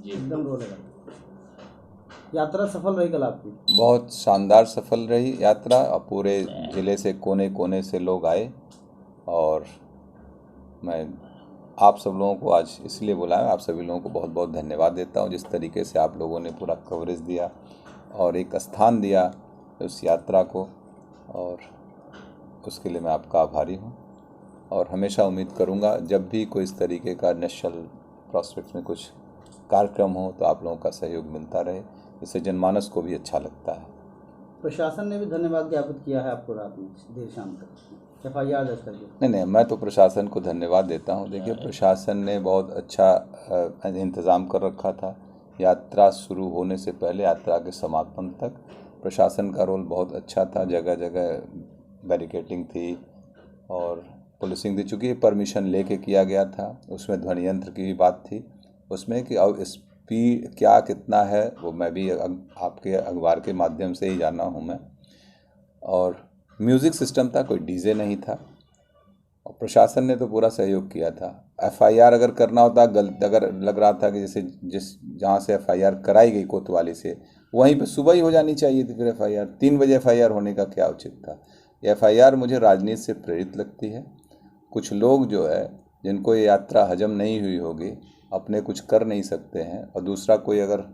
एकदम रोलेगा। यात्रा सफल रही कल आपकी? बहुत शानदार सफल रही यात्रा और पूरे ज़िले से कोने कोने से लोग आए। और मैं आप सब लोगों को आज इसलिए बुलाया, आप सभी लोगों को बहुत बहुत धन्यवाद देता हूँ जिस तरीके से आप लोगों ने पूरा कवरेज दिया और एक स्थान दिया उस यात्रा को, और उसके लिए मैं आपका आभारी हूँ। और हमेशा उम्मीद करूँगा जब भी कोई इस तरीके का नेशनल प्रॉस्पेक्ट्स में कुछ कार्यक्रम हो तो आप लोगों का सहयोग मिलता रहे, इससे जनमानस को भी अच्छा लगता है। प्रशासन ने भी धन्यवाद ज्ञापित किया है आपको रात में देर शाम तक FIR दर्ज करके? नहीं, मैं तो प्रशासन को धन्यवाद देता हूँ। देखिए, प्रशासन ने बहुत अच्छा इंतज़ाम कर रखा था। यात्रा शुरू होने से पहले यात्रा के समापन तक प्रशासन का रोल बहुत अच्छा था। जगह जगह बैरिकेडिंग थी और पुलिसिंग थी। चूँकि परमिशन लेके किया गया था, उसमें ध्वनि यंत्र की भी बात थी उसमें कि अब स्पीड क्या कितना है वो मैं भी आपके अखबार के माध्यम से ही जाना हूँ मैं। और म्यूज़िक सिस्टम था, कोई डीजे नहीं था और प्रशासन ने तो पूरा सहयोग किया था। FIR अगर करना होता, गलत अगर लग रहा था कि जैसे जहाँ से FIR कराई गई कोतवाली से, वहीं पे सुबह ही हो जानी चाहिए थी। फिर FIR 3 बजे FIR होने का क्या उचित था? ये FIR मुझे राजनीति से प्रेरित लगती है। कुछ लोग जो है जिनको ये यात्रा हजम नहीं हुई होगी, अपने कुछ कर नहीं सकते हैं, और दूसरा कोई अगर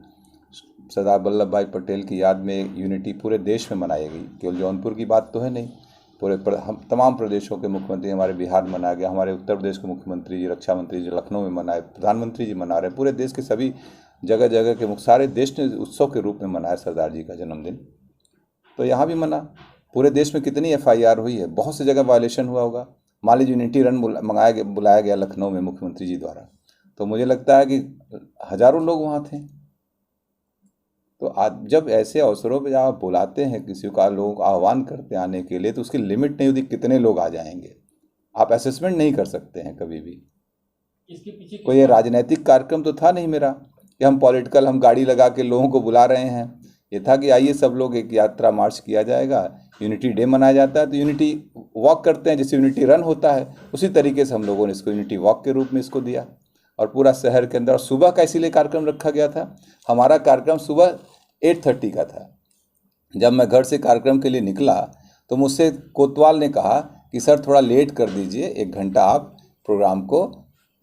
सरदार वल्लभ भाई पटेल की याद में यूनिटी पूरे देश में मनाएगी, केवल जौनपुर की बात तो है नहीं, हम तमाम प्रदेशों के मुख्यमंत्री, हमारे बिहार में मनाया गया, हमारे उत्तर प्रदेश के मुख्यमंत्री जी, रक्षा मंत्री जी लखनऊ में मनाए, प्रधानमंत्री जी मना रहे, पूरे देश के सभी जगह जगह के सारे देश ने उत्सव के रूप में मनाया सरदार जी का जन्मदिन। तो यहाँ भी मना। पूरे देश में कितनी FIR हुई है, बहुत सी जगह वायलेशन हुआ होगा। मान लीजिए यूनिटी रन बुलाया गया लखनऊ में मुख्यमंत्री जी द्वारा, तो मुझे लगता है कि हजारों लोग वहाँ थे। तो आज जब ऐसे अवसरों पे आप बुलाते हैं किसी का, लोगों को आह्वान करते हैं आने के लिए, तो उसकी लिमिट नहीं होती कितने लोग आ जाएंगे। आप असेसमेंट नहीं कर सकते हैं कभी भी। इसके पीछे कोई ये राजनीतिक कार्यक्रम तो था नहीं मेरा कि हम गाड़ी लगा के लोगों को बुला रहे हैं। ये था कि आइए सब लोग, एक यात्रा मार्च किया जाएगा, यूनिटी डे मनाया जाता है तो यूनिटी वॉक करते हैं, जैसे यूनिटी रन होता है उसी तरीके से हम लोगों ने इसको यूनिटी वॉक के रूप में इसको दिया। और पूरा शहर के अंदर, और सुबह का इसीलिए कार्यक्रम रखा गया था। हमारा कार्यक्रम सुबह 8:30 का था। जब मैं घर से कार्यक्रम के लिए निकला तो मुझसे कोतवाल ने कहा कि सर थोड़ा लेट कर दीजिए, 1 घंटा आप प्रोग्राम को,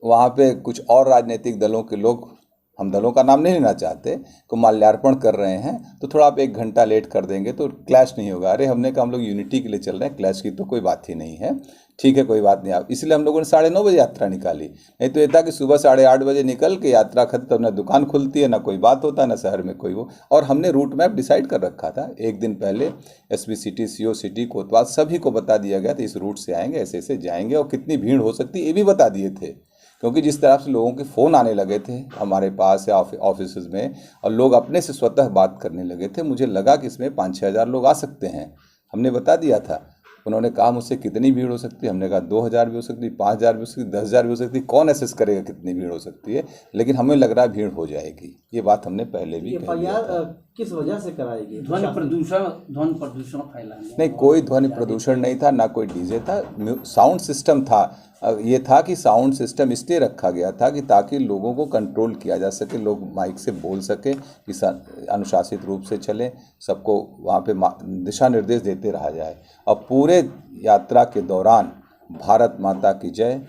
वहाँ पे कुछ और राजनीतिक दलों के लोग, हम दलों का नाम नहीं लेना चाहते, को माल्यार्पण कर रहे हैं, तो थोड़ा आप 1 घंटा लेट कर देंगे तो क्लैश नहीं होगा। अरे हमने कहा हम लोग यूनिटी के लिए चल रहे हैं, क्लैश की तो कोई बात ही नहीं है। ठीक है, कोई बात नहीं। आप इसलिए हम लोगों ने 9:30 बजे यात्रा निकाली। नहीं तो ये था कि सुबह 8:30 बजे निकल के यात्रा खत्म, तब ना दुकान खुलती है, ना कोई बात होता है, ना शहर में कोई वो। और हमने रूट मैप डिसाइड कर रखा था एक दिन पहले। SB सिटी, CO सिटी, कोतवाल सभी को बता दिया गया था इस रूट से आएंगे, ऐसे ऐसे जाएंगे, और कितनी भीड़ हो सकती है ये भी बता दिए थे। क्योंकि जिस तरह से लोगों के फ़ोन आने लगे थे हमारे पास या ऑफिस में, और लोग अपने से स्वतः बात करने लगे थे, मुझे लगा कि इसमें 5-6 हज़ार लोग आ सकते हैं। हमने बता दिया था। उन्होंने कहा मुझसे कितनी भीड़ हो सकती है, हमने कहा 2,000 भी हो सकती, 5,000 भी हो सकती, 10,000 भी हो सकती, कौन असेस करेगा कितनी भीड़ हो सकती है, लेकिन हमें लग रहा है भीड़ हो जाएगी। ये बात हमने पहले भी कह दिया था। किस वजह से कराएगी? ध्वनि प्रदूषण फैलाने? नहीं, कोई ध्वनि प्रदूषण नहीं था, ना कोई डीजे था। साउंड सिस्टम था। ये था कि साउंड सिस्टम इसलिए रखा गया था कि ताकि लोगों को कंट्रोल किया जा सके, लोग माइक से बोल सके, कि अनुशासित रूप से चलें, सबको वहाँ पे दिशा निर्देश देते रहा जाए। और पूरे यात्रा के दौरान भारत माता की जय,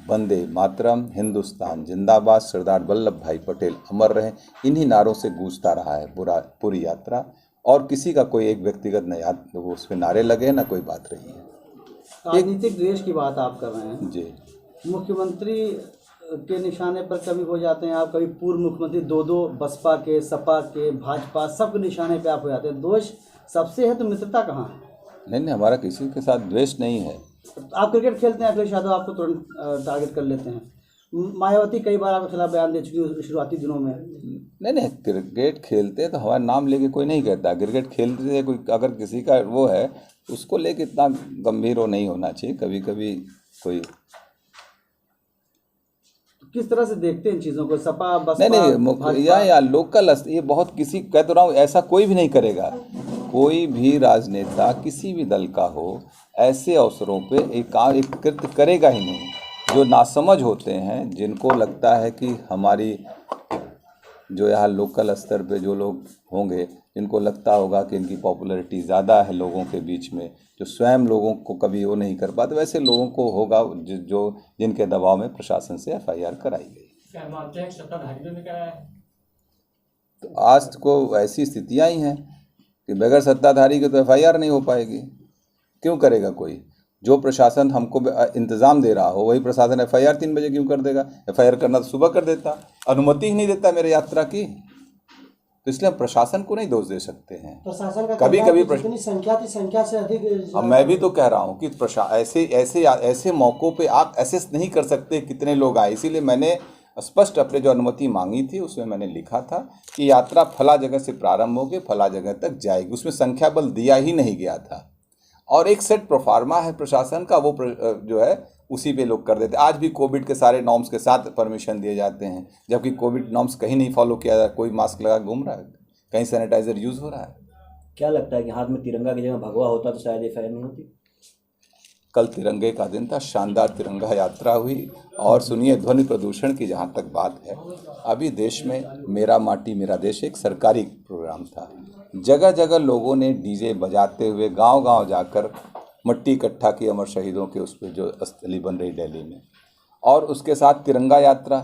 वंदे मातरम, हिंदुस्तान जिंदाबाद, सरदार वल्लभ भाई पटेल अमर रहे, इन्हीं नारों से गूंजता रहा है पूरी यात्रा। और किसी का कोई एक व्यक्तिगत न वो उस पर नारे लगे, ना कोई बात रही है। राजनीतिक द्वेष की बात आप कर रहे हैं जी। मुख्यमंत्री के निशाने पर कभी हो जाते हैं आप, कभी पूर्व मुख्यमंत्री, दो बसपा के, सपा के, भाजपा, सब के निशाने पे आप हो जाते हैं। दोष सबसे है तो मित्रता कहाँ है? नहीं, हमारा किसी के साथ द्वेष नहीं है। आप क्रिकेट खेलते हैं, अखिलेश यादव आपको तुरंत टारगेट कर लेते हैं। मायावती कई बार आपके खिलाफ बयान दे चुकी शुरुआती दिनों में। नहीं, क्रिकेट खेलते तो हमारा नाम लेके कोई नहीं कहता। क्रिकेट खेलते कोई अगर किसी का वो है, उसको लेके इतना गंभीर वो नहीं होना चाहिए। कभी कभी कोई किस तरह से देखते हैं इन चीज़ों को? सपा, बसपा, नहीं, या लोकल, ये बहुत किसी, कह तो रहा हूँ, ऐसा कोई भी नहीं करेगा। कोई भी राजनेता किसी भी दल का हो, ऐसे अवसरों पे एक कृत्य करेगा ही नहीं। जो नासमझ होते हैं, जिनको लगता है कि हमारी जो यहाँ लोकल स्तर पे जो लोग होंगे जिनको लगता होगा कि इनकी पॉपुलैरिटी ज़्यादा है लोगों के बीच में, जो स्वयं लोगों को कभी वो नहीं कर पाते, वैसे लोगों को होगा जो जिनके दबाव में प्रशासन से FIR कराई गई। तो आज को ऐसी स्थितियाँ ही हैं कि बगैर सत्ताधारी के तो FIR नहीं हो पाएगी। क्यों करेगा कोई? जो प्रशासन हमको इंतज़ाम दे रहा हो वही प्रशासन FIR 3 बजे क्यों कर देगा? FIR करना तो सुबह कर देता, अनुमति ही नहीं देता मेरे यात्रा की। तो इसलिए हम प्रशासन को नहीं दोष दे सकते हैं। प्रशासन का कभी कभी जितनी संख्या थी संख्या से अधिक। अब मैं भी तो कह रहा हूँ कि ऐसे मौक़ों पे आप असेस नहीं कर सकते कितने लोग आए। इसीलिए मैंने स्पष्ट अपने जो अनुमति मांगी थी उसमें मैंने लिखा था कि यात्रा फला जगह से प्रारंभ होकर फला जगह तक जाएगी। उसमें संख्या बल दिया ही नहीं गया था और एक सेट प्रोफार्मा है प्रशासन का, वो जो है उसी पे लोग कर देते। आज भी कोविड के सारे नॉर्म्स के साथ परमिशन दिए जाते हैं, जबकि कोविड नॉर्म्स कहीं नहीं फॉलो किया जा रहा। कोई मास्क लगा घूम रहा है, कहीं सैनिटाइजर यूज़ हो रहा है। क्या लगता है कि हाथ में तिरंगा की जगह भगवा होता तो शायद FIR नहीं होती? कल तिरंगे का दिन था, शानदार तिरंगा यात्रा हुई। और सुनिए, ध्वनि प्रदूषण की जहाँ तक बात है, अभी देश में मेरा माटी मेरा देश एक सरकारी प्रोग्राम था। जगह जगह लोगों ने DJ बजाते हुए गांव-गांव जाकर मट्टी इकट्ठा की अमर शहीदों के उस पर जो स्थली बन रही दिल्ली में, और उसके साथ तिरंगा यात्रा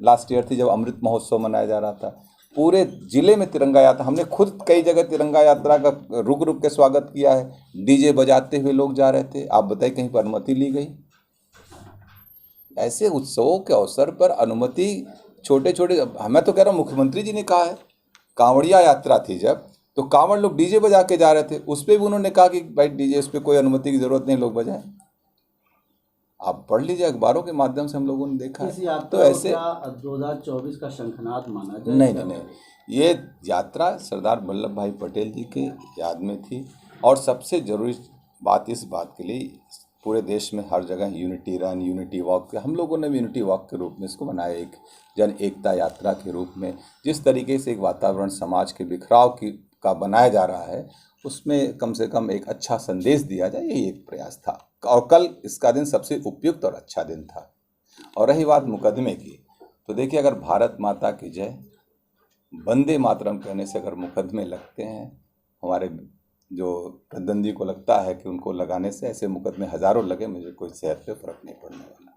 लास्ट ईयर थी जब अमृत महोत्सव मनाया जा रहा था। पूरे ज़िले में तिरंगा यात्रा, हमने खुद कई जगह तिरंगा यात्रा का रुक रुक के स्वागत किया है। DJ बजाते हुए लोग जा रहे थे। आप बताइए कहीं पर अनुमति ली गई? ऐसे उत्सवों के अवसर पर अनुमति छोटे छोटे, मैं तो कह रहा हूँ मुख्यमंत्री जी ने कहा है, कांवड़िया यात्रा थी जब, तो कांवड़ लोग DJ बजा के जा रहे थे, उस पर भी उन्होंने कहा कि भाई DJ उस पर कोई अनुमति की ज़रूरत नहीं, लोग बजाएं। आप पढ़ लीजिए, अखबारों के माध्यम से हम लोगों ने देखा है। तो ऐसे 2024 का शंखनाद माना जाए? नहीं, ये यात्रा सरदार वल्लभ भाई पटेल जी के याद में थी। और सबसे ज़रूरी बात इस बात के लिए पूरे देश में हर जगह यूनिटी रन, यूनिटी वॉक, हम लोगों ने भी यूनिटी वॉक के रूप में इसको बनाया, एक जन एकता यात्रा के रूप में। जिस तरीके से एक वातावरण समाज के बिखराव का बनाया जा रहा है, उसमें कम से कम एक अच्छा संदेश दिया जाए, यही एक प्रयास था। और कल इसका दिन सबसे उपयुक्त और अच्छा दिन था। और रही बात मुकदमे की, तो देखिए, अगर भारत माता की जय, वंदे मातरम कहने से अगर मुकदमे लगते हैं, हमारे जो प्रतिद्वंदी को लगता है कि उनको लगाने से ऐसे मुकदमे हज़ारों लगे, मुझे कोई सेहत पे फ़र्क नहीं पड़ने वाला।